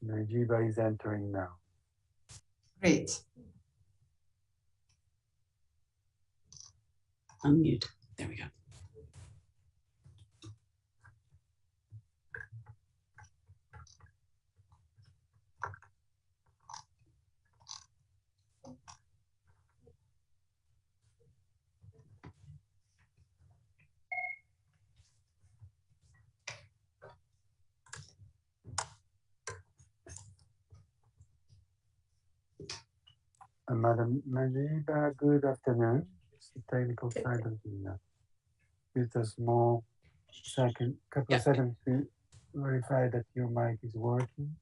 Najiba is entering now. Great. Unmute. There we go. Madam Najiba, good afternoon. It's the technical side of the Give us more couple of seconds to verify that your mic is working.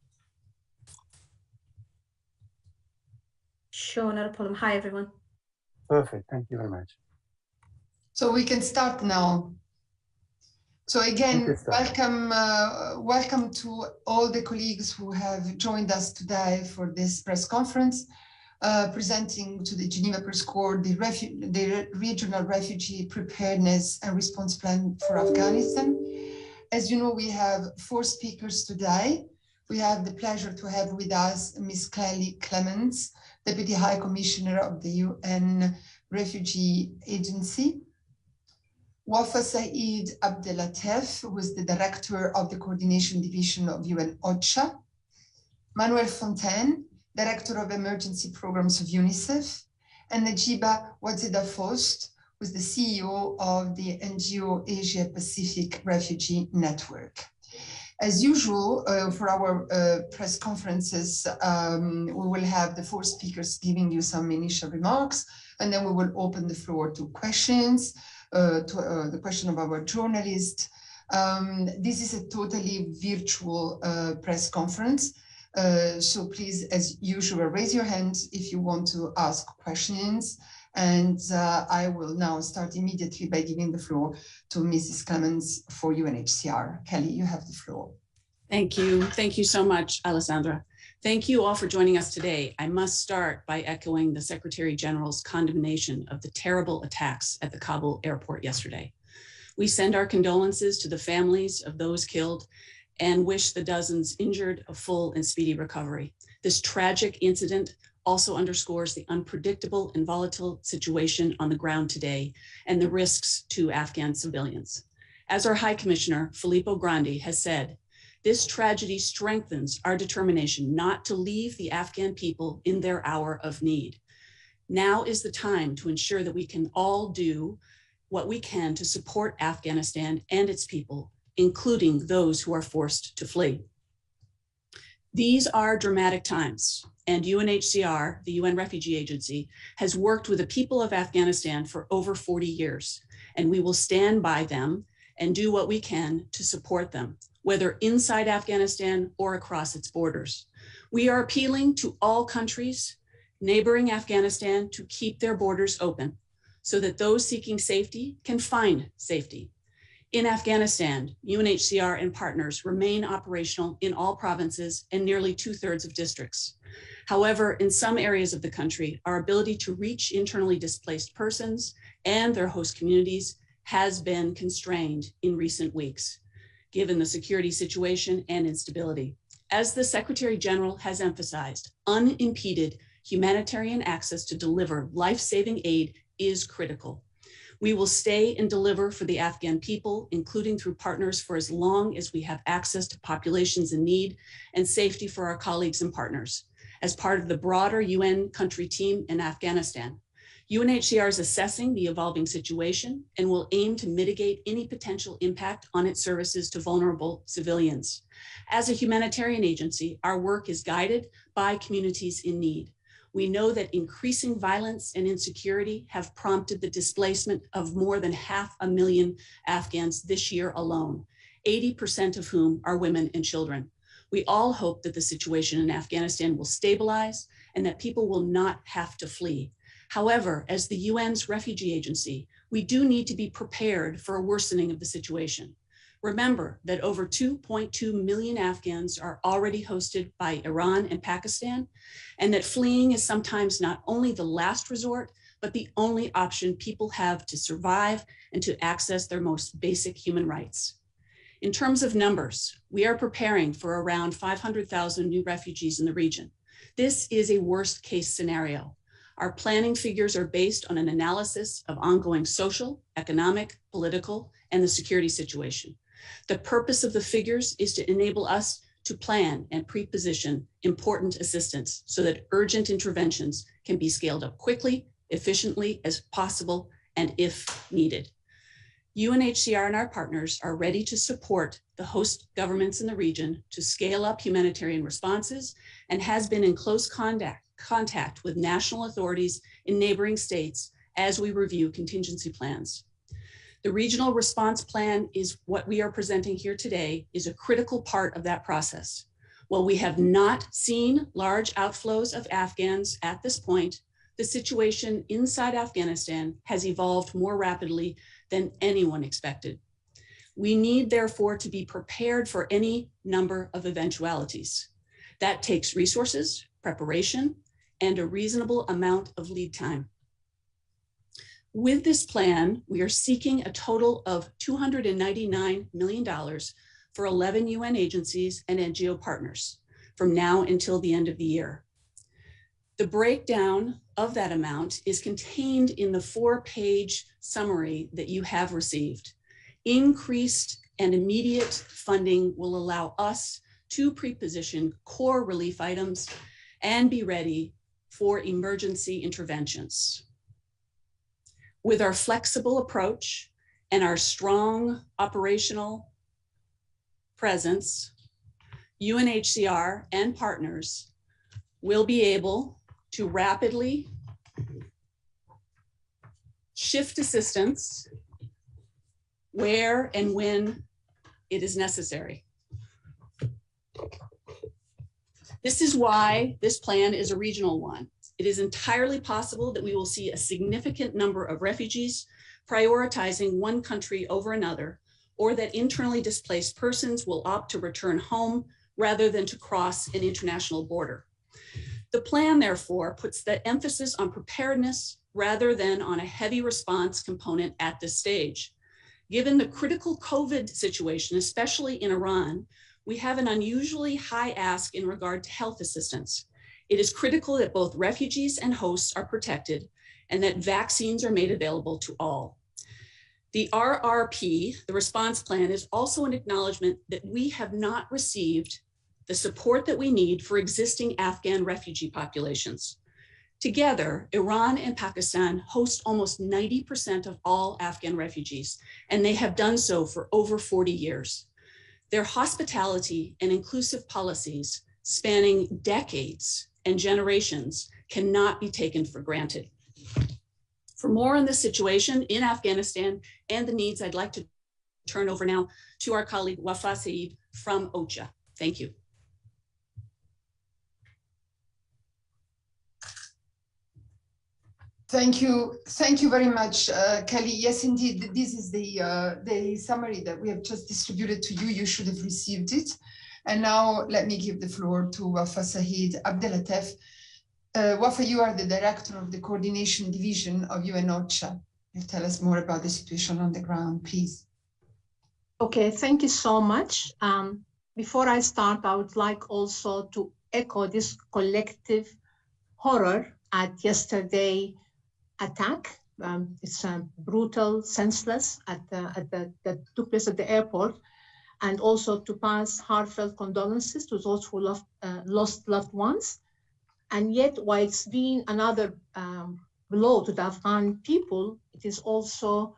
Sure, not a problem. Hi, everyone. Perfect. Thank you very much. So we can start now. So again, welcome to all the colleagues who have joined us today for this press conference, presenting to the Geneva Press Corps the Regional Refugee Preparedness and Response Plan for Afghanistan. As you know, we have 4 speakers today. We have the pleasure to have with us Ms. Kelly Clements, Deputy High Commissioner of the UN Refugee Agency, Wafa Saeed Abdelatif, who is the Director of the Coordination Division of UN OCHA, Manuel Fontaine, Director of Emergency Programs of UNICEF, and Najiba Wadzida-Fost, who is the CEO of the NGO Asia Pacific Refugee Network. As usual, for our press conferences, we will have the 4 speakers giving you some initial remarks, and then we will open the floor to questions, to the question of our journalist. This is a totally virtual press conference. So please, as usual, raise your hand if you want to ask questions. And I will now start immediately by giving the floor to Mrs. Clements for UNHCR. Kelly, you have the floor. Thank you. Thank you so much, Alessandra. Thank you all for joining us today. I must start by echoing the Secretary General's condemnation of the terrible attacks at the Kabul airport yesterday. We send our condolences to the families of those killed and wish the dozens injured a full and speedy recovery. This tragic incident also underscores the unpredictable and volatile situation on the ground today and the risks to Afghan civilians. As our High Commissioner, Filippo Grandi, has said, this tragedy strengthens our determination not to leave the Afghan people in their hour of need. Now is the time to ensure that we can all do what we can to support Afghanistan and its people, including those who are forced to flee. These are dramatic times, and UNHCR, the UN Refugee Agency, has worked with the people of Afghanistan for over 40 years, and we will stand by them and do what we can to support them, whether inside Afghanistan or across its borders. We are appealing to all countries neighboring Afghanistan to keep their borders open so that those seeking safety can find safety. In Afghanistan, UNHCR and partners remain operational in all provinces and nearly 2/3 of districts. However, in some areas of the country, our ability to reach internally displaced persons and their host communities has been constrained in recent weeks, given the security situation and instability. As the Secretary General has emphasized, unimpeded humanitarian access to deliver life-saving aid is critical. We will stay and deliver for the Afghan people, including through partners, for as long as we have access to populations in need and safety for our colleagues and partners. As part of the broader UN country team in Afghanistan, UNHCR is assessing the evolving situation and will aim to mitigate any potential impact on its services to vulnerable civilians. As a humanitarian agency, our work is guided by communities in need. We know that increasing violence and insecurity have prompted the displacement of more than 500,000 Afghans this year alone, 80% of whom are women and children. We all hope that the situation in Afghanistan will stabilize and that people will not have to flee. However, as the UN's refugee agency, we do need to be prepared for a worsening of the situation. Remember that over 2.2 million Afghans are already hosted by Iran and Pakistan, and that fleeing is sometimes not only the last resort, but the only option people have to survive and to access their most basic human rights. In terms of numbers, we are preparing for around 500,000 new refugees in the region. This is a worst case scenario. Our planning figures are based on an analysis of ongoing social, economic, political, and the security situation. The purpose of the figures is to enable us to plan and pre-position important assistance so that urgent interventions can be scaled up quickly, efficiently as possible, and if needed. UNHCR and our partners are ready to support the host governments in the region to scale up humanitarian responses and has been in close contact with national authorities in neighboring states as we review contingency plans. The regional response plan is what we are presenting here today is a critical part of that process. While we have not seen large outflows of Afghans at this point, the situation inside Afghanistan has evolved more rapidly than anyone expected. We need, therefore, to be prepared for any number of eventualities. That takes resources, preparation, and a reasonable amount of lead time. With this plan, we are seeking a total of $299 million for 11 UN agencies and NGO partners from now until the end of the year. The breakdown of that amount is contained in the 4-page summary that you have received. Increased and immediate funding will allow us to pre-position core relief items and be ready for emergency interventions. With our flexible approach and our strong operational presence, UNHCR and partners will be able to rapidly shift assistance where and when it is necessary. This is why this plan is a regional one. It is entirely possible that we will see a significant number of refugees prioritizing one country over another, or that internally displaced persons will opt to return home rather than to cross an international border. The plan, therefore, puts the emphasis on preparedness rather than on a heavy response component at this stage. Given the critical COVID situation, especially in Iran, we have an unusually high ask in regard to health assistance. It is critical that both refugees and hosts are protected and that vaccines are made available to all. The RRP, the response plan, is also an acknowledgement that we have not received the support that we need for existing Afghan refugee populations. Together, Iran and Pakistan host almost 90% of all Afghan refugees, and they have done so for over 40 years. Their hospitality and inclusive policies spanning decades and generations cannot be taken for granted. For more on this situation in Afghanistan and the needs, I'd like to turn over now to our colleague Wafa Saeed from OCHA. Thank you. Thank you very much, Kelly. Yes, indeed, this is the summary that we have just distributed to you. You should have received it. And now let me give the floor to Wafa Saeed Abdelatef. Wafa, you are the director of the coordination division of UN OCHA. You'll tell us more about the situation on the ground, please. Okay, thank you so much. Before I start, I would like also to echo this collective horror at yesterday's attack. It's brutal, senseless that took place at the airport, and also to pass heartfelt condolences to those who lost loved ones. And yet, while it's been another blow to the Afghan people, it is also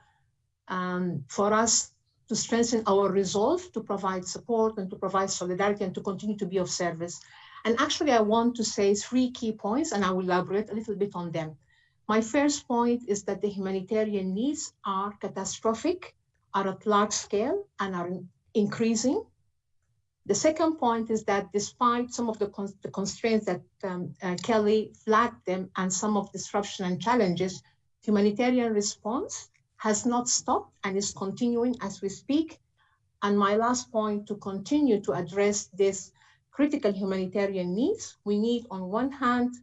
for us to strengthen our resolve to provide support and to provide solidarity and to continue to be of service. And actually, I want to say 3 key points, and I will elaborate a little bit on them. My first point is that the humanitarian needs are catastrophic, are at large scale, and are increasing. The second point is that despite some of the constraints that Kelly flagged them and some of disruption and challenges, humanitarian response has not stopped and is continuing as we speak. And my last point, to continue to address this critical humanitarian needs, we need on one hand,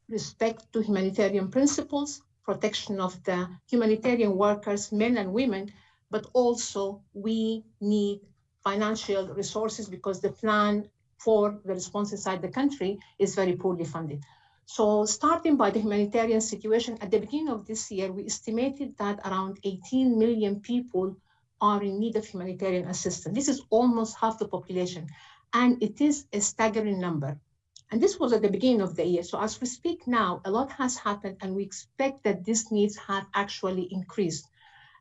respect to humanitarian principles, protection of the humanitarian workers, men and women, but also we need financial resources because the plan for the response inside the country is very poorly funded. So starting by the humanitarian situation, at the beginning of this year, we estimated that around 18 million people are in need of humanitarian assistance. This is almost half the population, and it is a staggering number. And this was at the beginning of the year. So as we speak now, a lot has happened, and we expect that these needs have actually increased.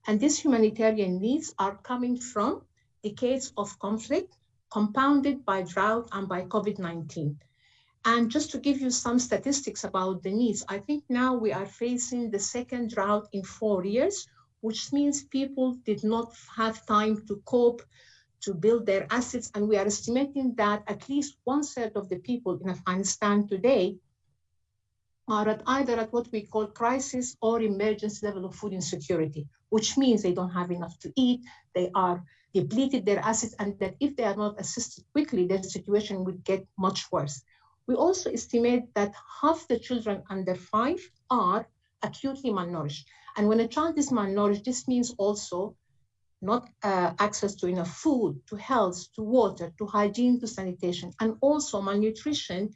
And these humanitarian needs are coming from decades of conflict, compounded by drought and by COVID-19. And just to give you some statistics about the needs, I think now we are facing the second drought in 4 years, which means people did not have time to cope, to build their assets. And we are estimating that at least 1/3 of the people in Afghanistan today are either at what we call crisis or emergency level of food insecurity, which means they don't have enough to eat, they are depleted their assets, and that if they are not assisted quickly, their situation would get much worse. We also estimate that half the children under 5 are acutely malnourished. And when a child is malnourished, this means also not access to enough food, to health, to water, to hygiene, to sanitation, and also malnutrition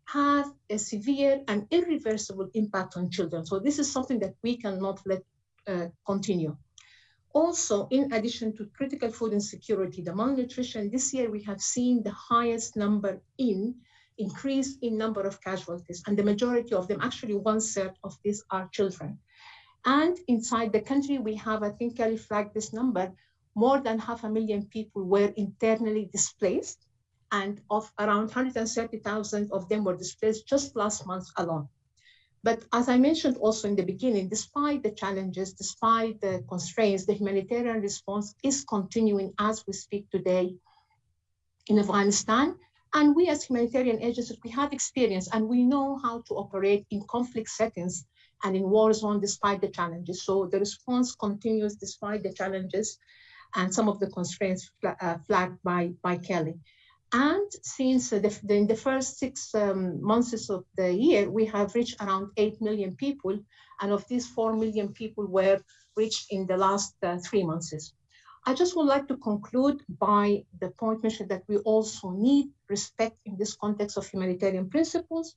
has a severe and irreversible impact on children. So this is something that we cannot let continue. Also, in addition to critical food insecurity, the malnutrition, this year we have seen the highest increase in number of casualties, and the majority of them, actually 1/3 of these, are children. And inside the country, we have, I think Kelly flagged this number, more than 500,000 people were internally displaced, and of around 130,000 of them were displaced just last month alone. But as I mentioned also in the beginning, despite the challenges, despite the constraints, the humanitarian response is continuing as we speak today in Afghanistan. And we as humanitarian agencies, we have experience and we know how to operate in conflict settings and in war zones despite the challenges. So the response continues despite the challenges and some of the constraints flagged by Kelly. And since in the first 6 months of the year, we have reached around 8 million people. And of these, 4 million people were reached in the last 3 months. I just would like to conclude by the point mentioned that we also need respect in this context of humanitarian principles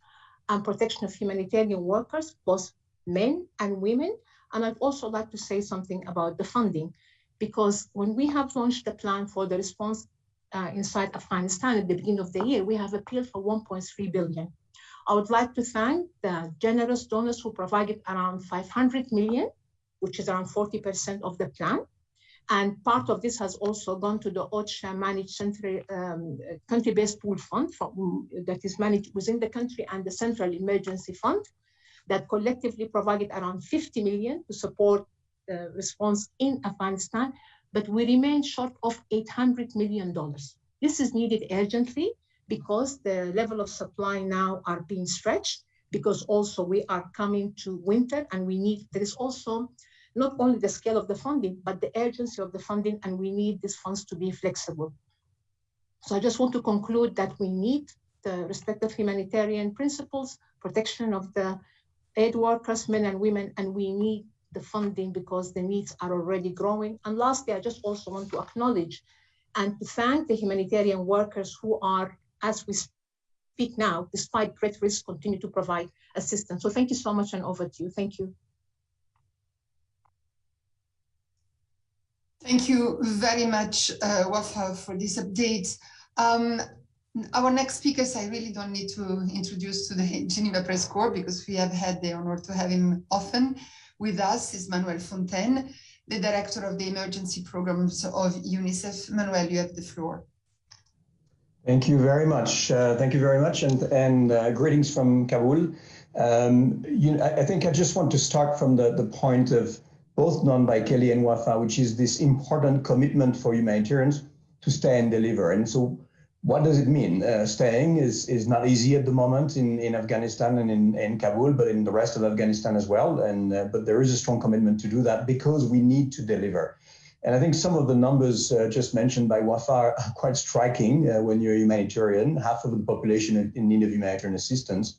and protection of humanitarian workers, both men and women. And I'd also like to say something about the funding, because when we have launched the plan for the response inside Afghanistan at the beginning of the year, we have appealed for 1.3 billion. I would like to thank the generous donors who provided around 500 million, which is around 40% of the plan. And part of this has also gone to the OCHA managed central country-based pool fund that is managed within the country, and the Central Emergency Fund that collectively provided around 50 million to support the response in Afghanistan. But we remain short of $800 million. This is needed urgently because the level of supply now are being stretched, because also we are coming to winter and there is also not only the scale of the funding, but the urgency of the funding, and we need these funds to be flexible. So I just want to conclude that we need the respect of humanitarian principles, protection of the aid workers, men and women, and we need the funding because the needs are already growing. And lastly, I just also want to acknowledge and to thank the humanitarian workers who are, as we speak now, despite great risk, continue to provide assistance. So thank you so much, and over to you. Thank you. Thank you very much, Wafa, for this update. Our next speakers, I really don't need to introduce to the Geneva Press Corps because we have had the honor to have him often. With us is Manuel Fontaine, the director of the emergency programs of UNICEF. Manuel, you have the floor. Thank you very much. And greetings from Kabul. I think I just want to start from the point of both known by Kelly and Wafa, which is this important commitment for humanitarians to stay and deliver. And so what does it mean? Staying is not easy at the moment in Afghanistan and in Kabul, but in the rest of Afghanistan as well. And but there is a strong commitment to do that because we need to deliver. And I think some of the numbers just mentioned by Wafa are quite striking when you're a humanitarian, half of the population in need of humanitarian assistance.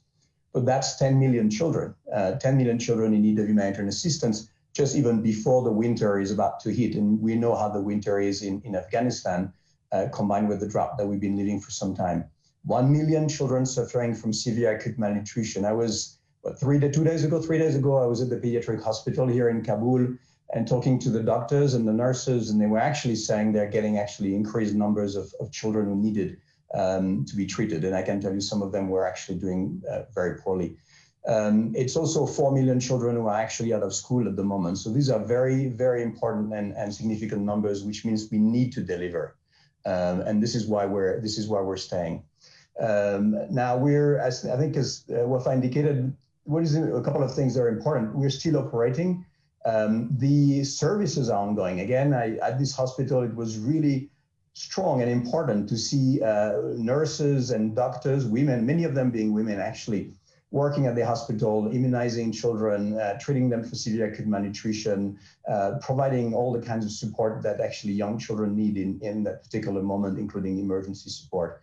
But that's 10 million children, 10 million children in need of humanitarian assistance just even before the winter is about to hit. And we know how the winter is in Afghanistan, combined with the drought that we've been living for some time. 1 million children suffering from severe acute malnutrition. I was, 3 days ago, I was at the pediatric hospital here in Kabul and talking to the doctors and the nurses, and they were actually saying they're getting increased numbers of children who needed to be treated. And I can tell you some of them were actually doing very poorly. It's also 4 million children who are actually out of school at the moment. So these are very, very important and significant numbers, which means we need to deliver. And this is why we're staying. Now as Wafa indicated, a couple of things that are important. We're still operating. The services are ongoing. Again, at this hospital, it was really strong and important to see nurses and doctors, women, many of them being women actually, working at the hospital, immunizing children, treating them for severe acute malnutrition, providing all the kinds of support that actually young children need in that particular moment, including emergency support.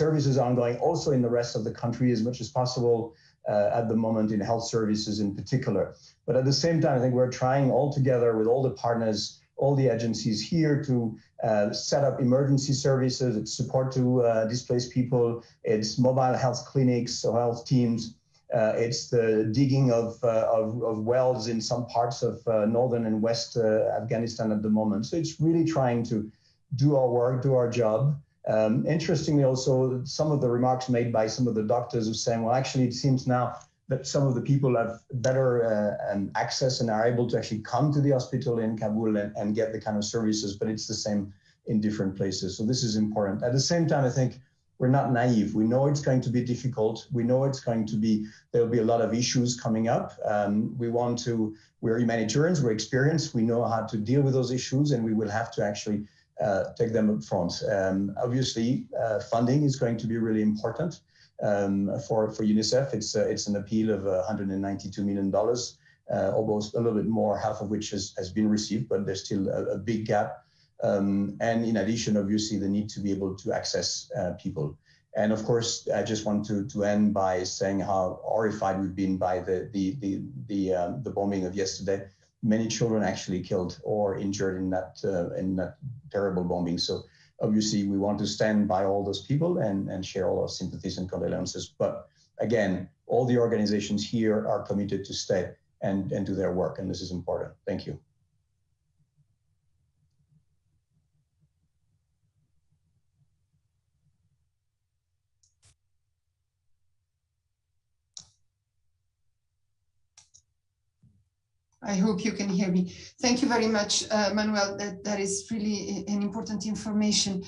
Services are ongoing also in the rest of the country as much as possible at the moment, in health services in particular. But at the same time, I think we're trying all together with all the partners, all the agencies here to set up emergency services. It's support to displaced people. It's mobile health clinics or health teams. It's the digging of wells in some parts of northern and west Afghanistan at the moment. So it's really trying to do our work, do our job. Interestingly, also, some of the remarks made by some of the doctors are saying, well, actually, it seems now that some of the people have better access and are able to actually come to the hospital in Kabul and get the kind of services, but it's the same in different places. So this is important. At the same time, I think we're not naive. We know it's going to be difficult. We know there'll be a lot of issues coming up. We're humanitarians, we're experienced. We know how to deal with those issues, and we will have to actually take them up front. Obviously, funding is going to be really important. For UNICEF, it's an appeal of $192 million, almost a little bit more, half of which has been received, but there's still a big gap. And in addition, obviously, the need to be able to access people. And of course, I just want to end by saying how horrified we've been by the bombing of yesterday. Many children actually killed or injured in that terrible bombing. So obviously, we want to stand by all those people and share all our sympathies and condolences. But again, all the organizations here are committed to stay and do their work, and this is important. Thank you. I hope you can hear me. Thank you very much, Manuel. That is really an important information.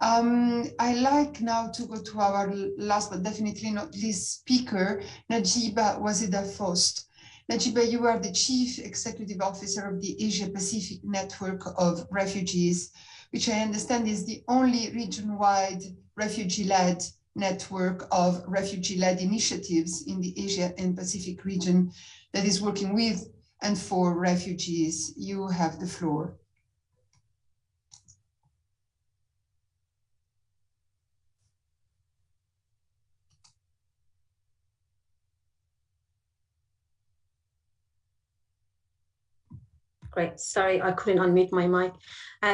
I like now to go to our last but definitely not least speaker, Najiba Wazida Fost. Najiba, you are the Chief Executive Officer of the Asia Pacific Network of Refugees, which I understand is the only region-wide refugee-led network of refugee-led initiatives in the Asia and Pacific region that is working with and for refugees. You have the floor. Great. Sorry, I couldn't unmute my mic.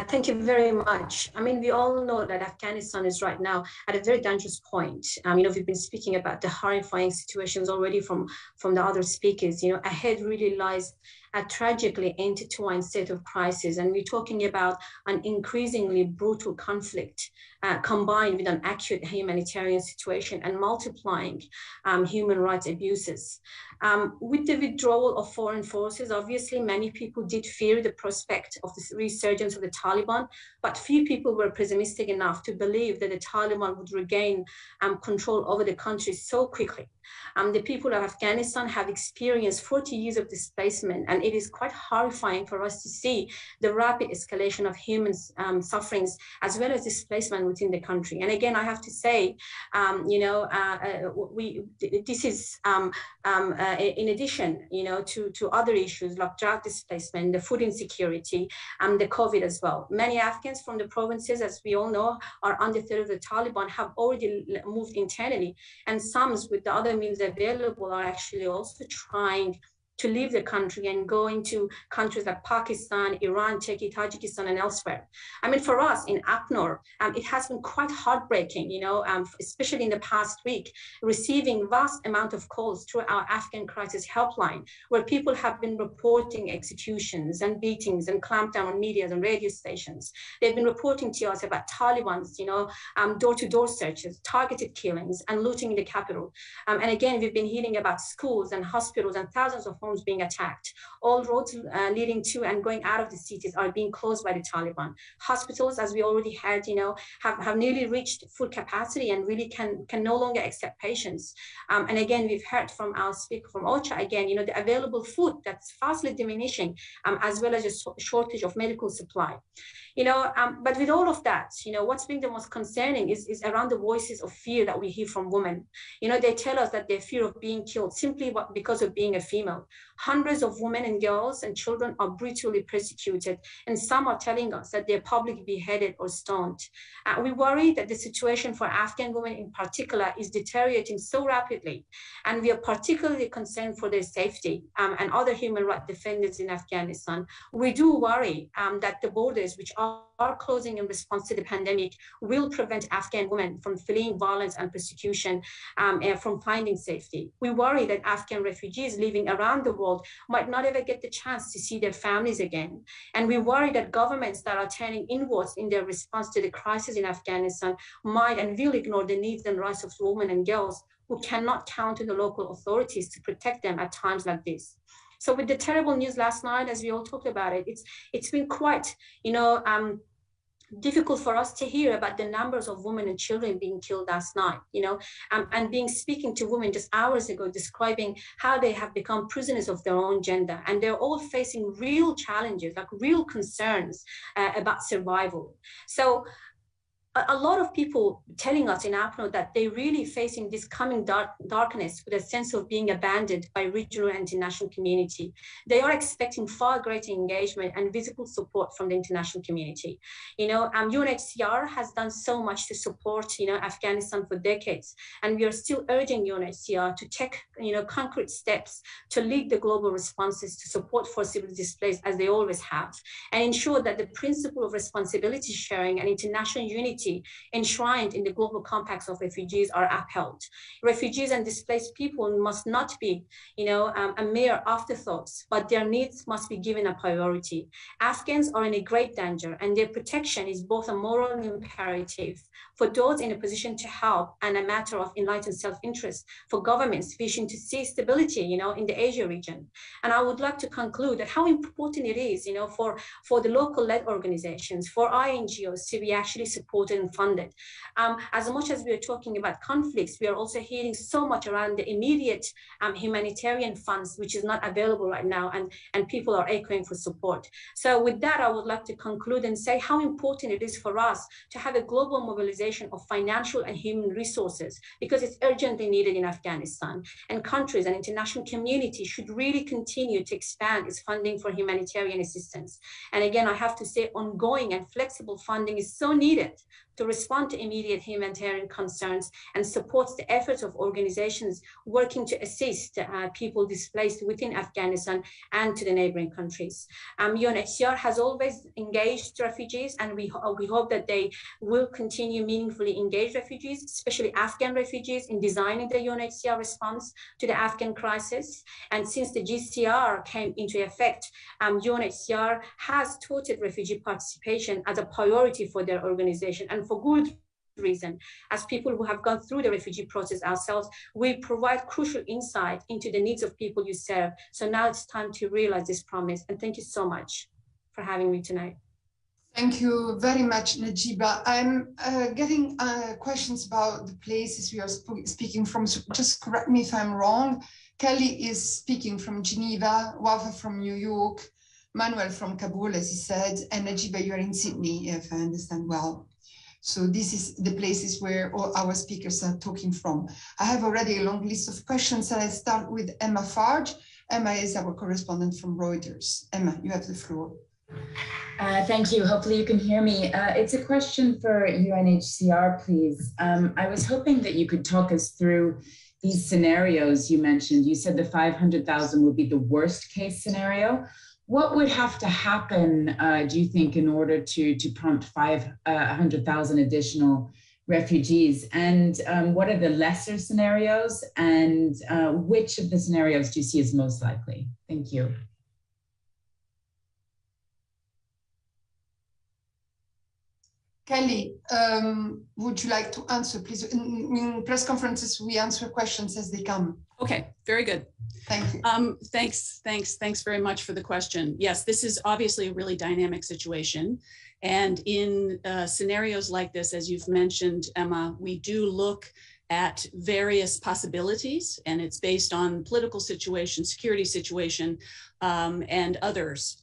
Thank you very much. I mean, we all know that Afghanistan is right now at a very dangerous point. We've been speaking about the horrifying situations already from the other speakers. Ahead really lies a tragically intertwined state of crisis. And we're talking about an increasingly brutal conflict combined with an acute humanitarian situation and multiplying human rights abuses. With the withdrawal of foreign forces, obviously many people did fear the prospect of the resurgence of the Taliban, but few people were pessimistic enough to believe that the Taliban would regain control over the country so quickly. The people of Afghanistan have experienced 40 years of displacement, and it is quite horrifying for us to see the rapid escalation of human sufferings as well as displacement within the country. And again, I have to say, this is in addition, to other issues like drug displacement, the food insecurity, and the COVID as well. Many Afghans from the provinces, as we all know, are under threat of the Taliban, have already moved internally, and some with the other means available are actually also trying to leave the country and go into countries like Pakistan, Iran, Turkey, Tajikistan, and elsewhere. I mean, for us in ACNUR, it has been quite heartbreaking, you know, especially in the past week, receiving vast amount of calls through our Afghan crisis helpline, where people have been reporting executions and beatings and clampdown on media and radio stations. They've been reporting to us about Taliban's, you know, door-to-door searches, targeted killings, and looting in the capital. And again, we've been hearing about schools and hospitals and thousands of homes being attacked. All roads leading to and going out of the cities are being closed by the Taliban. Hospitals, as we already heard, you know, have nearly reached full capacity and really can no longer accept patients. And again, we've heard from our speaker from OCHA, again, you know, the available food that's fastly diminishing, as well as a shortage of medical supply. You know, but with all of that, you know, what's been the most concerning is around the voices of fear that we hear from women. You know, they tell us that they fear of being killed simply because of being a female. Hundreds of women and girls and children are brutally persecuted, and some are telling us that they're publicly beheaded or stoned. We worry that the situation for Afghan women in particular is deteriorating so rapidly, and we are particularly concerned for their safety and other human rights defenders in Afghanistan. We do worry that the borders, which are closing in response to the pandemic, will prevent Afghan women from fleeing violence and persecution and from finding safety. We worry that Afghan refugees living around the world might not ever get the chance to see their families again. And we worry that governments that are turning inwards in their response to the crisis in Afghanistan might and will ignore the needs and rights of women and girls who cannot count on the local authorities to protect them at times like this. So with the terrible news last night, as we all talked about it, it's been quite, you know, difficult for us to hear about the numbers of women and children being killed last night, you know, and speaking to women just hours ago, describing how they have become prisoners of their own gender. And they're all facing real challenges, like real concerns about survival. So a lot of people telling us in ACNUR that they're really facing this coming darkness with a sense of being abandoned by regional and international community. They are expecting far greater engagement and visible support from the international community. You know, UNHCR has done so much to support, you know, Afghanistan for decades, and we are still urging UNHCR to take, you know, concrete steps to lead the global responses to support forcibly displaced, as they always have, and ensure that the principle of responsibility sharing and international unity enshrined in the global compacts of refugees are upheld. Refugees and displaced people must not be, you know, a mere afterthoughts, but their needs must be given a priority. Afghans are in a great danger, and their protection is both a moral imperative for those in a position to help and a matter of enlightened self-interest for governments wishing to see stability, you know, in the Asia region. And I would like to conclude that how important it is, you know, for the local-led organizations, for NGOs to be actually supported and funded. As much as we are talking about conflicts, we are also hearing so much around the immediate humanitarian funds, which is not available right now, and people are echoing for support. So with that, I would like to conclude and say how important it is for us to have a global mobilization of financial and human resources, because it's urgently needed in Afghanistan. And countries and international community should really continue to expand its funding for humanitarian assistance. And again, I have to say ongoing and flexible funding is so needed to respond to immediate humanitarian concerns and supports the efforts of organizations working to assist people displaced within Afghanistan and to the neighboring countries. UNHCR has always engaged refugees, and we hope that they will continue meaningfully engage refugees, especially Afghan refugees, in designing the UNHCR response to the Afghan crisis. And since the GCR came into effect, UNHCR has touted refugee participation as a priority for their organization, and for good reason. As people who have gone through the refugee process ourselves, we provide crucial insight into the needs of people you serve. So now it's time to realize this promise. And thank you so much for having me tonight. Thank you very much, Najiba. I'm getting questions about the places we are speaking from. So just correct me if I'm wrong. Kelly is speaking from Geneva, Wafa from New York, Manuel from Kabul, as he said, and Najiba, you're in Sydney, if I understand well. So this is the places where all our speakers are talking from. I have already a long list of questions, and I start with Emma Farge. Emma is our correspondent from Reuters. Emma, you have the floor. Thank you. Hopefully you can hear me. It's a question for UNHCR, please. I was hoping that you could talk us through these scenarios you mentioned, you said the 500,000 would be the worst case scenario. What would have to happen, do you think, in order to prompt 500,000 additional refugees? And what are the lesser scenarios? And which of the scenarios do you see as most likely? Thank you. Kelly, would you like to answer, please? In press conferences, we answer questions as they come. Okay, very good. Thank you. Thanks very much for the question. Yes, this is obviously a really dynamic situation. And in scenarios like this, as you've mentioned, Emma, we do look at various possibilities, and it's based on political situation, security situation, and others.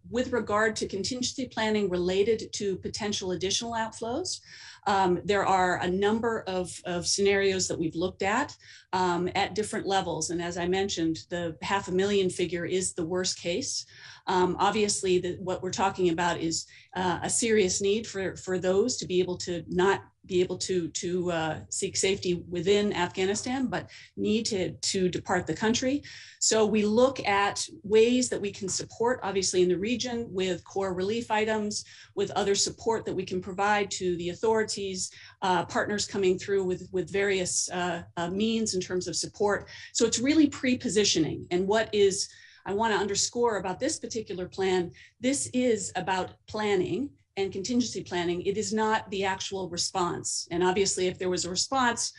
With regard to contingency planning related to potential additional outflows, there are a number of scenarios that we've looked at different levels. And as I mentioned, the 500,000 figure is the worst case. Obviously, what we're talking about is a serious need for those to be able to not be able to seek safety within Afghanistan, but need to depart the country. So we look at ways that we can support, obviously, in the region with core relief items, with other support that we can provide to the authorities, partners coming through with various means in terms of support. So it's really pre-positioning. And what is, I want to underscore about this particular plan, this is about planning and contingency planning. It is not the actual response. And obviously, if there was a response,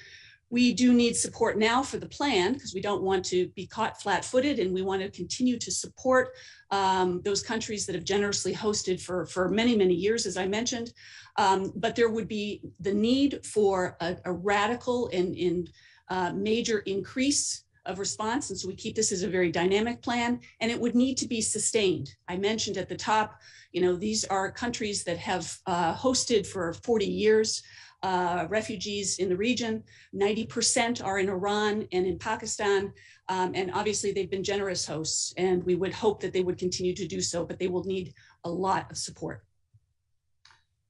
we do need support now for the plan, because we don't want to be caught flat-footed, and we want to continue to support those countries that have generously hosted for many, many years, as I mentioned. But there would be the need for a radical and major increase of response. And so we keep this as a very dynamic plan, and it would need to be sustained. I mentioned at the top, you know, these are countries that have hosted for 40 years refugees in the region. 90% are in Iran and in Pakistan. And obviously they've been generous hosts, and we would hope that they would continue to do so, but they will need a lot of support.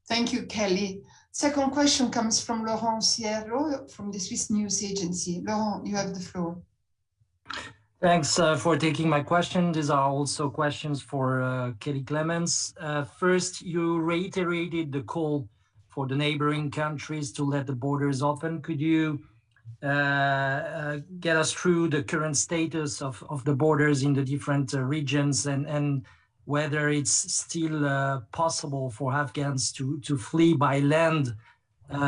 Thank you, Kelly. Second question comes from Laurent Sierro from the Swiss News Agency. Laurent, you have the floor. Thanks for taking my question. These are also questions for Kelly Clements. First, you reiterated the call for the neighboring countries to let the borders open. Could you get us through the current status of the borders in the different regions, and whether it's still possible for Afghans to flee by land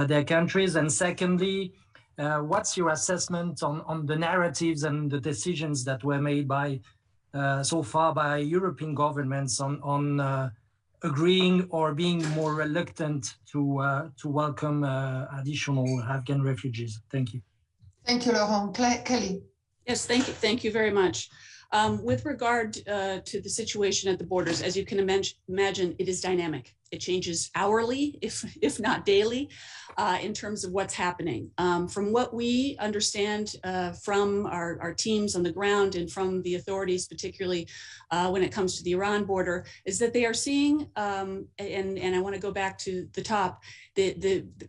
their countries? And secondly, what's your assessment on the narratives and the decisions that were made by so far by European governments on agreeing or being more reluctant to welcome additional Afghan refugees? Thank you. Thank you, Laurent. Kelly. Yes, thank you. Thank you very much. With regard to the situation at the borders, as you can imagine, it is dynamic. It changes hourly, if not daily, in terms of what's happening. From what we understand from our teams on the ground and from the authorities, particularly when it comes to the Iran border, is that they are seeing, and I want to go back to the top,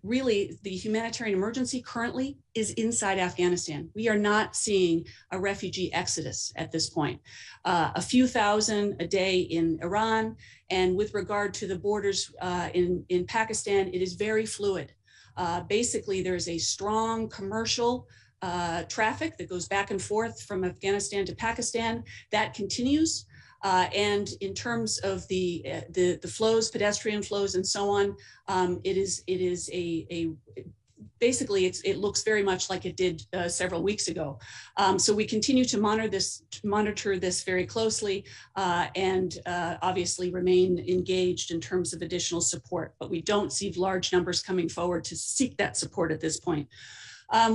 really the humanitarian emergency currently is inside Afghanistan. We are not seeing a refugee exodus at this point. A few thousand a day in Iran, and with regard to the borders in Pakistan, it is very fluid. Basically, there's a strong commercial traffic that goes back and forth from Afghanistan to Pakistan. That continues. And in terms of the flows, pedestrian flows, and so on, basically it looks very much like it did several weeks ago. So we continue to monitor this very closely, and obviously remain engaged in terms of additional support, but we don't see large numbers coming forward to seek that support at this point.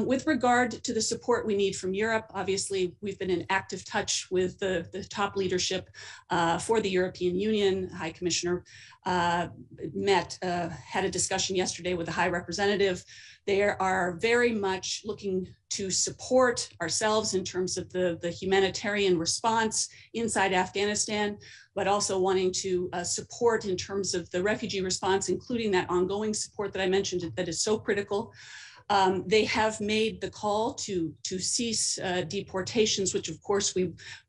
With regard to the support we need from Europe, obviously we've been in active touch with the top leadership for the European Union. High Commissioner had a discussion yesterday with the High Representative. They are very much looking to support ourselves in terms of the humanitarian response inside Afghanistan, but also wanting to support in terms of the refugee response, including that ongoing support that I mentioned that is so critical. They have made the call to cease deportations, which of course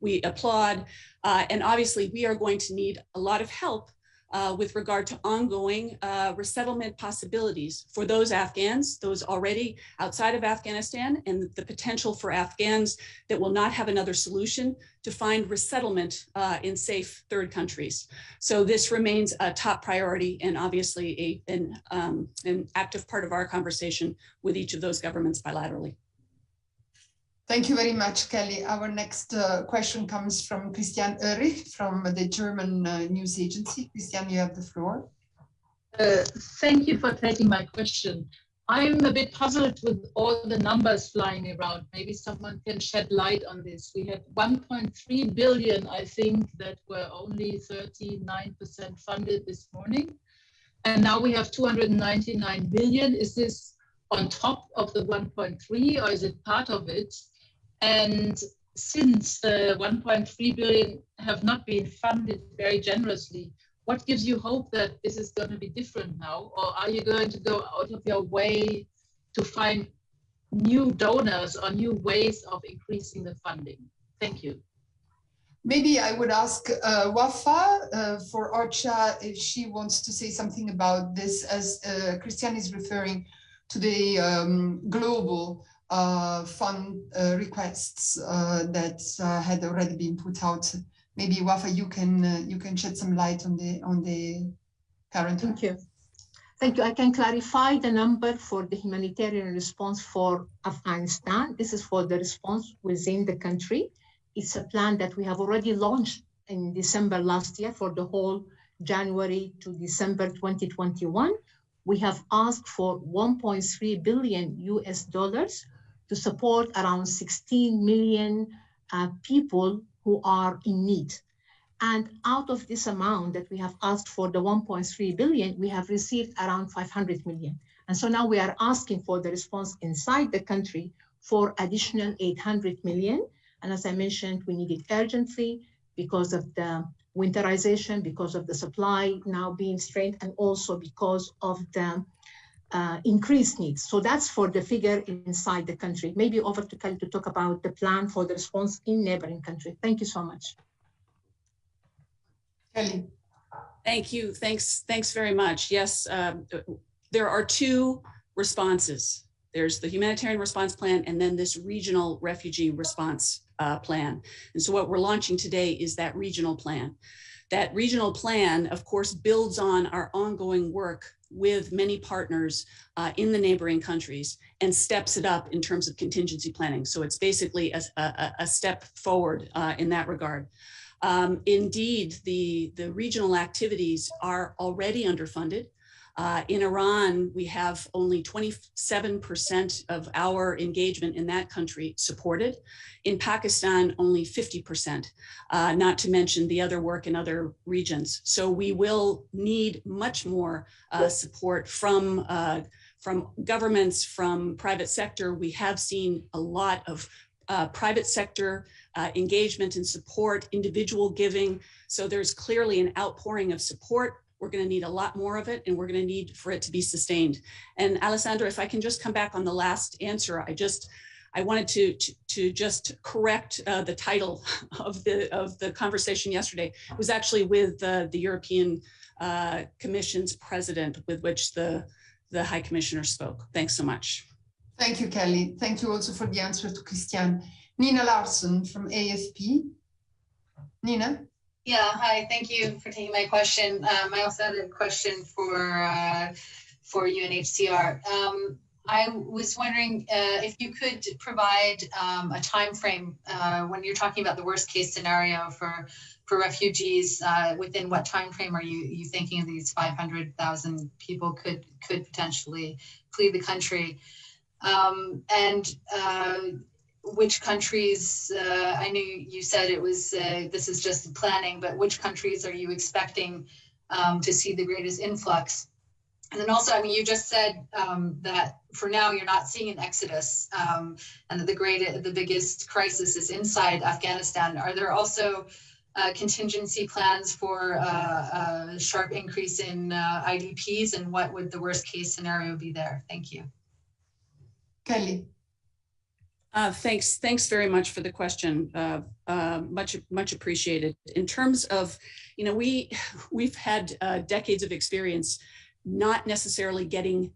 we applaud. And obviously we are going to need a lot of help with regard to ongoing resettlement possibilities for those Afghans, those already outside of Afghanistan, and the potential for Afghans that will not have another solution to find resettlement in safe third countries. So this remains a top priority and obviously an active part of our conversation with each of those governments bilaterally. Thank you very much, Kelly. Our next question comes from Christian Ulrich from the German news agency. Christian, you have the floor. Thank you for taking my question. I'm a bit puzzled with all the numbers flying around. Maybe someone can shed light on this. We had 1.3 billion, I think, that were only 39% funded this morning. And now we have 299 billion. Is this on top of the 1.3 or is it part of it? And since the 1.3 billion have not been funded very generously, what gives you hope that this is going to be different now? Or are you going to go out of your way to find new donors or new ways of increasing the funding? Thank you. Maybe I would ask Wafa for OCHA if she wants to say something about this, as Christian is referring to the global fund requests that had already been put out. Maybe Wafa, you can shed some light on the current. Thank you. Thank you. I can clarify the number for the humanitarian response for Afghanistan. This is for the response within the country. It's a plan that we have already launched in December last year for the whole January to December 2021. We have asked for 1.3 billion US dollars to support around 16 million people who are in need. And out of this amount that we have asked for, the 1.3 billion, we have received around 500 million. And so now we are asking for the response inside the country for additional 800 million. And as I mentioned, we need it urgently because of the winterization, because of the supply now being strained, and also because of the increased needs. So that's for the figure inside the country. Maybe over to Kelly to talk about the plan for the response in neighboring countries. Thank you so much. Kelly. Thank you. Thanks very much. Yes, there are two responses. There's the humanitarian response plan and then this regional refugee response plan. And so what we're launching today is that regional plan. That regional plan, of course, builds on our ongoing work with many partners in the neighboring countries and steps it up in terms of contingency planning. So it's basically a step forward in that regard. Indeed, the regional activities are already underfunded. In Iran, we have only 27% of our engagement in that country supported. In Pakistan, only 50%, not to mention the other work in other regions. So we will need much more support from governments, from private sector. We have seen a lot of private sector engagement and support, individual giving. So there's clearly an outpouring of support. We're going to need a lot more of it, and we're going to need for it to be sustained. And Alessandra, if I can just come back on the last answer, I wanted to just correct the title of the conversation yesterday. It was actually with the European Commission's president, with which the High Commissioner spoke. Thanks so much. Thank you, Kelly. Thank you also for the answer to Christian. Nina Larsson from AFP. Nina? Yeah, hi, thank you for taking my question. I also had a question for UNHCR. I was wondering if you could provide a time frame when you're talking about the worst case scenario for refugees. Within what time frame are you thinking of these 500,000 people could potentially flee the country? And which countries, I knew you said it was, this is just planning, but which countries are you expecting to see the greatest influx? And then also, I mean, you just said that for now you're not seeing an exodus and that the biggest crisis is inside Afghanistan. Are there also contingency plans for a sharp increase in IDPs, and what would the worst case scenario be there? Thank you. Kelly. Thanks very much for the question. Much appreciated. In terms of, we've had decades of experience not necessarily getting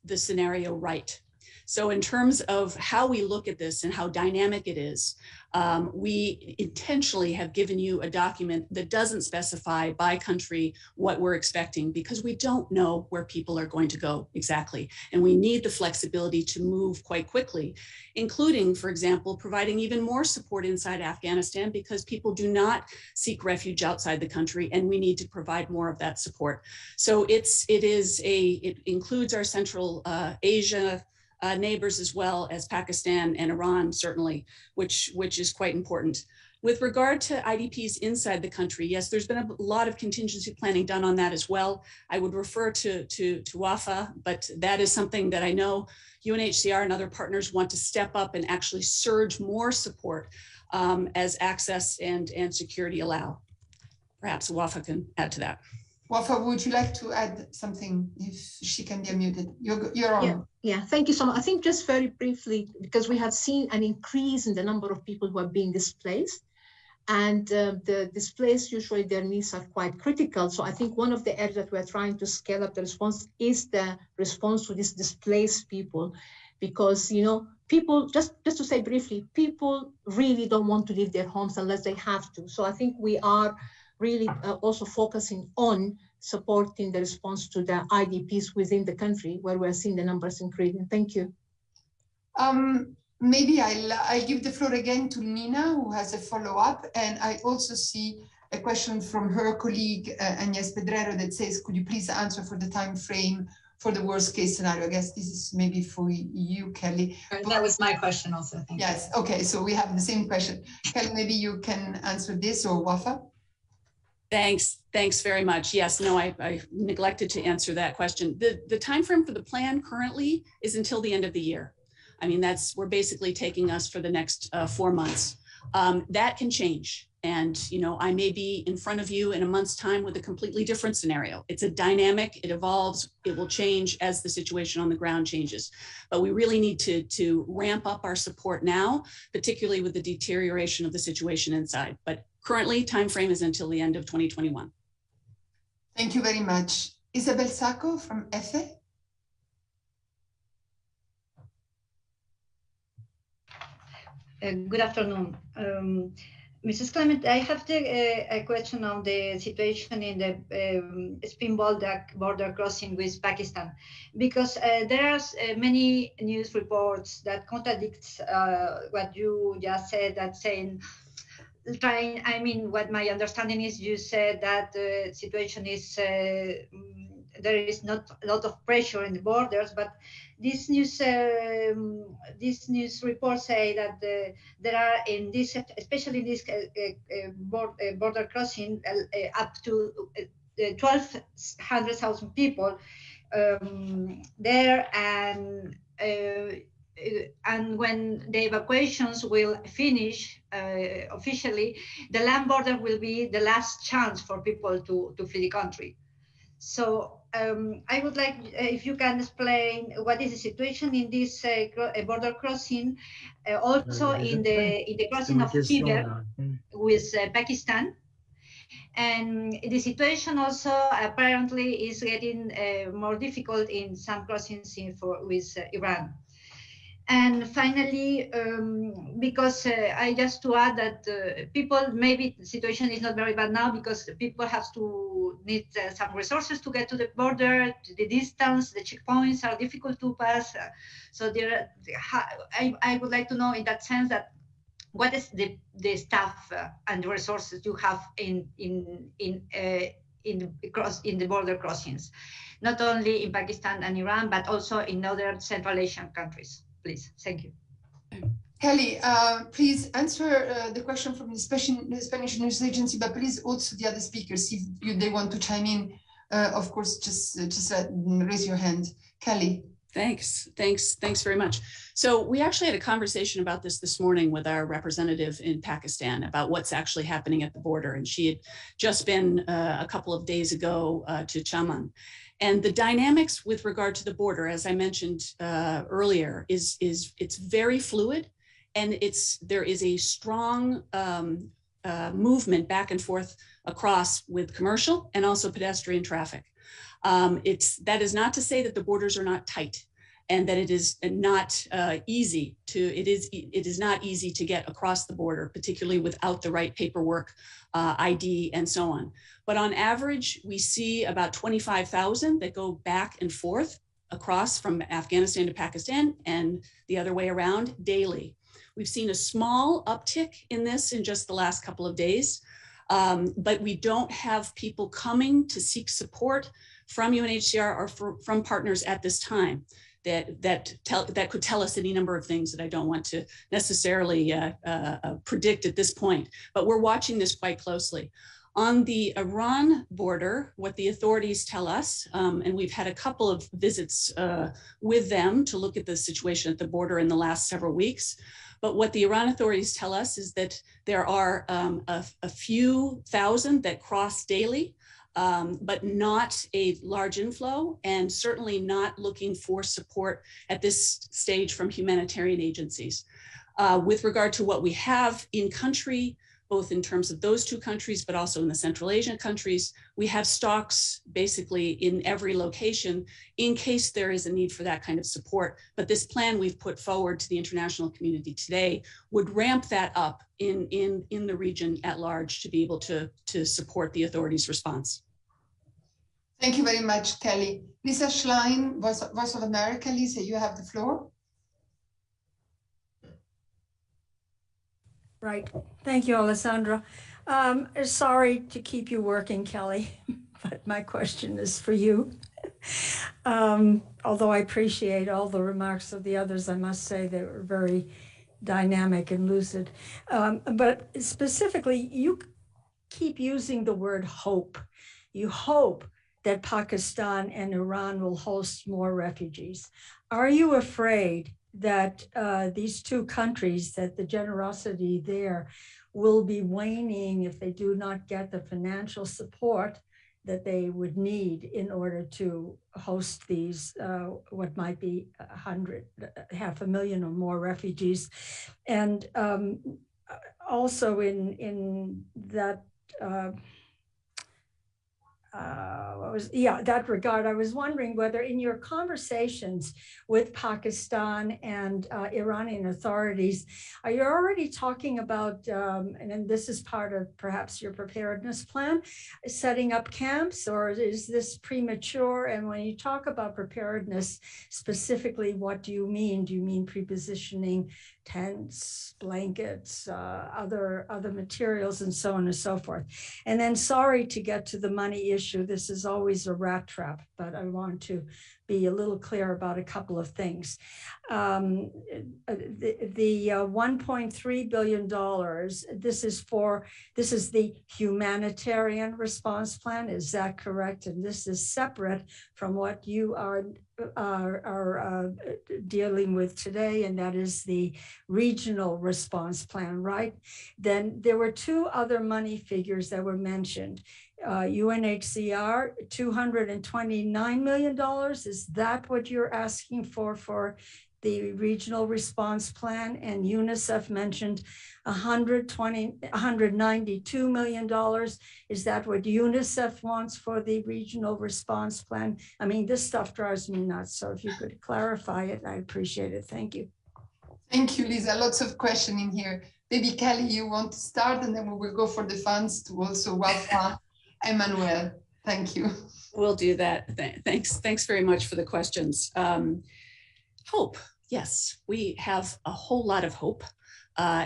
the scenario right. So in terms of how we look at this and how dynamic it is, we intentionally have given you a document that doesn't specify by country what we're expecting, because we don't know where people are going to go exactly. And we need the flexibility to move quite quickly, including, for example, providing even more support inside Afghanistan, because people do not seek refuge outside the country, and we need to provide more of that support. So it includes our Central Asia neighbors, as well as Pakistan and Iran, certainly, which is quite important. With regard to IDPs inside the country, yes, there's been a lot of contingency planning done on that as well. I would refer to WAFA, but that is something that I know UNHCR and other partners want to step up and actually surge more support as access and security allow. Perhaps WAFA can add to that. Wafa, would you like to add something, if she can be unmuted? You're on. Yeah, thank you so much. I think just very briefly, because we have seen an increase in the number of people who are being displaced, and the displaced, usually their needs are quite critical. So I think one of the areas that we're trying to scale up the response is the response to these displaced people, because, people, just to say briefly, people really don't want to leave their homes unless they have to. So I think we are really also focusing on supporting the response to the IDPs within the country, where we're seeing the numbers increasing. Thank you. Maybe I'll give the floor again to Nina, who has a follow-up. And I also see a question from her colleague, Agnes Pedrero, that says, could you please answer for the time frame for the worst case scenario? I guess this is maybe for you, Kelly. That was my question also, thank you. Yes, okay, so we have the same question. Kelly, maybe you can answer this, or Wafa? Thanks very much. Yes, no, I neglected to answer that question. The time frame for the plan currently is until the end of the year. I mean, we're basically taking us for the next 4 months. That can change. And, I may be in front of you in a month's time with a completely different scenario. It's a dynamic, it evolves, it will change as the situation on the ground changes. But we really need to ramp up our support now, particularly with the deterioration of the situation inside. But currently, time frame is until the end of 2021. Thank you very much. Isabel Sacco from EFE. Good afternoon. Mrs. Clement, I have a question on the situation in the Spin border crossing with Pakistan, because there are many news reports that contradict what you just said, what my understanding is, you said that the situation is, there is not a lot of pressure in the borders, but these news reports say that there are in this, especially in this border crossing, up to 1,200,000 people there, and when the evacuations will finish officially, the land border will be the last chance for people to flee the country. So I would like if you can explain what is the situation in this border crossing, also in the crossing of Khyber with Pakistan. And the situation also apparently is getting more difficult in some crossings with Iran. And finally, because I just to add that people, maybe the situation is not very bad now because people have to need some resources to get to the border, the distance, the checkpoints are difficult to pass. So there, I would like to know in that sense that what is the staff and the resources you have in the border crossings, not only in Pakistan and Iran, but also in other Central Asian countries. Please, thank you. Kelly, please answer the question from the Spanish News Agency, but please also the other speakers, if they want to chime in, of course, just raise your hand. Kelly. Thanks very much. So we actually had a conversation about this morning with our representative in Pakistan about what's actually happening at the border. And she had just been a couple of days ago to Chaman. And the dynamics with regard to the border, as I mentioned earlier, it's very fluid, and there is a strong movement back and forth across with commercial and also pedestrian traffic. That is not to say that the borders are not tight and that it is not easy to get across the border, particularly without the right paperwork, ID, and so on. But on average, we see about 25,000 that go back and forth across from Afghanistan to Pakistan and the other way around daily. We've seen a small uptick in this in just the last couple of days, but we don't have people coming to seek support from UNHCR or from partners at this time that could tell us any number of things that I don't want to necessarily predict at this point. But we're watching this quite closely. On the Iran border, what the authorities tell us, and we've had a couple of visits with them to look at the situation at the border in the last several weeks. But what the Iran authorities tell us is that there are a few thousand that cross daily, but not a large inflow, and certainly not looking for support at this stage from humanitarian agencies. With regard to what we have in country, both in terms of those two countries, but also in the Central Asian countries, we have stocks basically in every location in case there is a need for that kind of support. But this plan we've put forward to the international community today would ramp that up in the region at large to be able to support the authorities' response. Thank you very much, Kelly. Lisa Schlein, Voice of America. Lisa, you have the floor. Right. Thank you, Alessandra. Sorry to keep you working, Kelly, but my question is for you. Although I appreciate all the remarks of the others, I must say they were very dynamic and lucid. But specifically, you keep using the word hope. You hope that Pakistan and Iran will host more refugees. Are you afraid that these two countries, that the generosity there will be waning if they do not get the financial support that they would need in order to host these, what might be 500,000 or more refugees? And also in that, that regard, I was wondering whether in your conversations with Pakistan and Iranian authorities, are you already talking about, and this is part of perhaps your preparedness plan, setting up camps, or is this premature? And when you talk about preparedness, specifically, what do you mean? Do you mean prepositioning tents, blankets, other materials, and so on and so forth? And then, sorry to get to the money issue, this is always a rat trap, but I want to be a little clear about a couple of things. The $1.3 billion, this is the humanitarian response plan, is that correct? And this is separate from what you are dealing with today, and that is the regional response plan, right? Then there were two other money figures that were mentioned. UNHCR, $229 million. Is that what you're asking for the regional response plan? And UNICEF mentioned $192 million. Is that what UNICEF wants for the regional response plan? I mean, this stuff drives me nuts. So if you could clarify it, I appreciate it. Thank you. Thank you, Lisa. Lots of questions in here. Maybe Kelly, you want to start, and then we will go for the funds to also welcome Emmanuel. Thank you. We'll do that. Thanks very much for the questions. Hope, yes, we have a whole lot of hope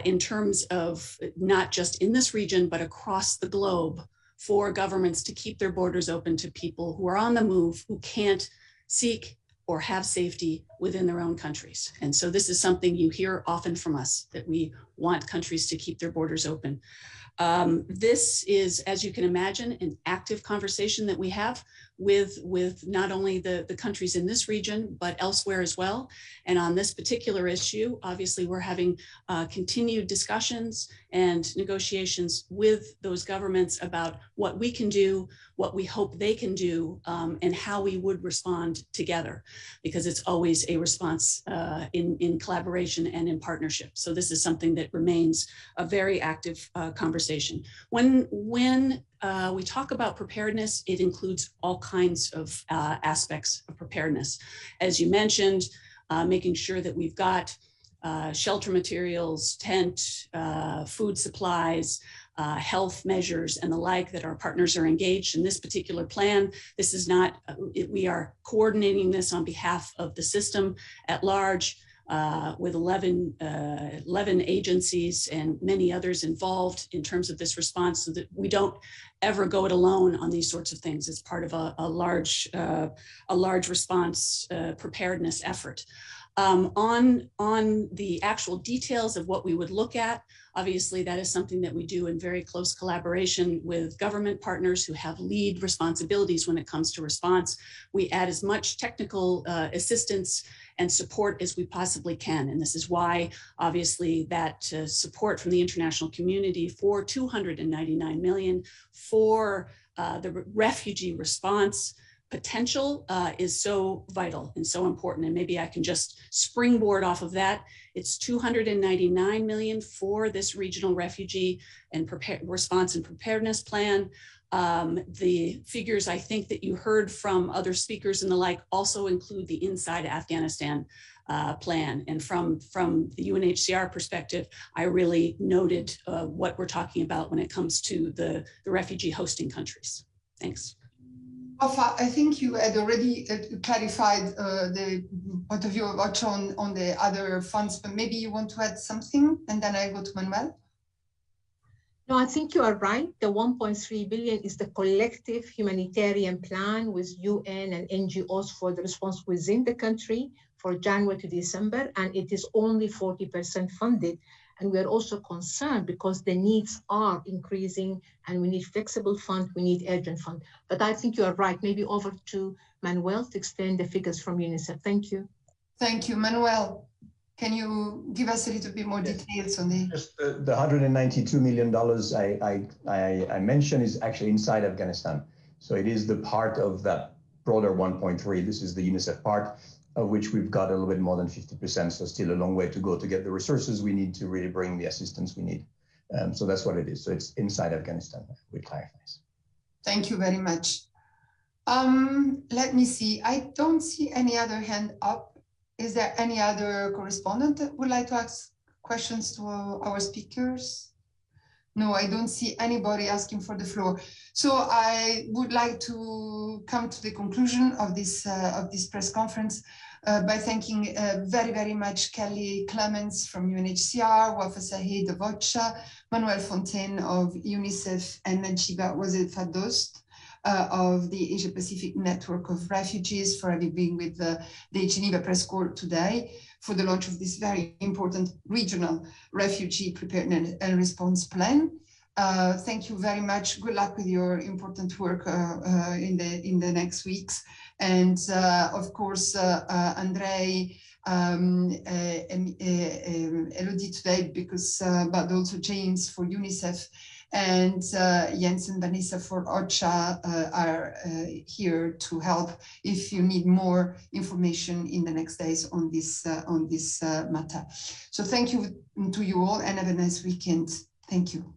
in terms of not just in this region, but across the globe, for governments to keep their borders open to people who are on the move, who can't seek or have safety within their own countries. And so this is something you hear often from us, that we want countries to keep their borders open. This is, as you can imagine, an active conversation that we have with not only the countries in this region, but elsewhere as well. And on this particular issue, obviously we're having continued discussions and negotiations with those governments about what we can do, what we hope they can do, and how we would respond together, because it's always a response in collaboration and in partnership. So this is something that remains a very active conversation. When we talk about preparedness, it includes all kinds of aspects of preparedness. As you mentioned, making sure that we've got shelter materials, tent, food supplies, health measures and the like, that our partners are engaged in this particular plan. This is not, we are coordinating this on behalf of the system at large, with 11 agencies and many others involved in terms of this response, so that we don't ever go it alone on these sorts of things. It's part of a large response preparedness effort. On the actual details of what we would look at, obviously that is something that we do in very close collaboration with government partners who have lead responsibilities when it comes to response. We add as much technical assistance and support as we possibly can. And this is why, obviously, that support from the international community for $299 million for the refugee response potential is so vital and so important. And maybe I can just springboard off of that. It's $299 million for this regional refugee and response and preparedness plan. The figures I think that you heard from other speakers and the like also include the Inside Afghanistan plan. And from the UNHCR perspective, I really noted what we're talking about when it comes to the refugee hosting countries. Thanks. Wafa, I think you had already clarified the point of view of OCHA on the other funds, but maybe you want to add something, and then I go to Manuel. No, I think you are right. The 1.3 billion is the collective humanitarian plan with UN and NGOs for the response within the country for January to December, and it is only 40% funded. And we are also concerned because the needs are increasing and we need flexible fund, we need urgent fund. But I think you are right. Maybe over to Manuel to explain the figures from UNICEF. Thank you. Thank you. Manuel, can you give us a little bit more details on the... Just the $192 million I mentioned is actually inside Afghanistan. So it is the part of that broader 1.3. This is the UNICEF part, of which we've got a little bit more than 50%, so still a long way to go to get the resources we need to really bring the assistance we need. So that's what it is. So it's inside Afghanistan, which clarifies. Thank you very much. Let me see. I don't see any other hand up. Is there any other correspondent that would like to ask questions to our speakers? No, I don't see anybody asking for the floor. So I would like to come to the conclusion of this press conference by thanking very, very much Kelly Clements from UNHCR, Wafa Saeed of OCHA, Manuel Fontaine of UNICEF, and Najiba Fadost of the Asia Pacific Network of Refugees for having been with the Geneva Press Corps today for the launch of this very important regional refugee preparedness and response plan. Thank you very much. Good luck with your important work in the next weeks. And of course, Andrei, Elodie today, because but also James for UNICEF, and Jens and Vanessa for OCHA are here to help if you need more information in the next days on this matter. So thank you to you all and have a nice weekend. Thank you.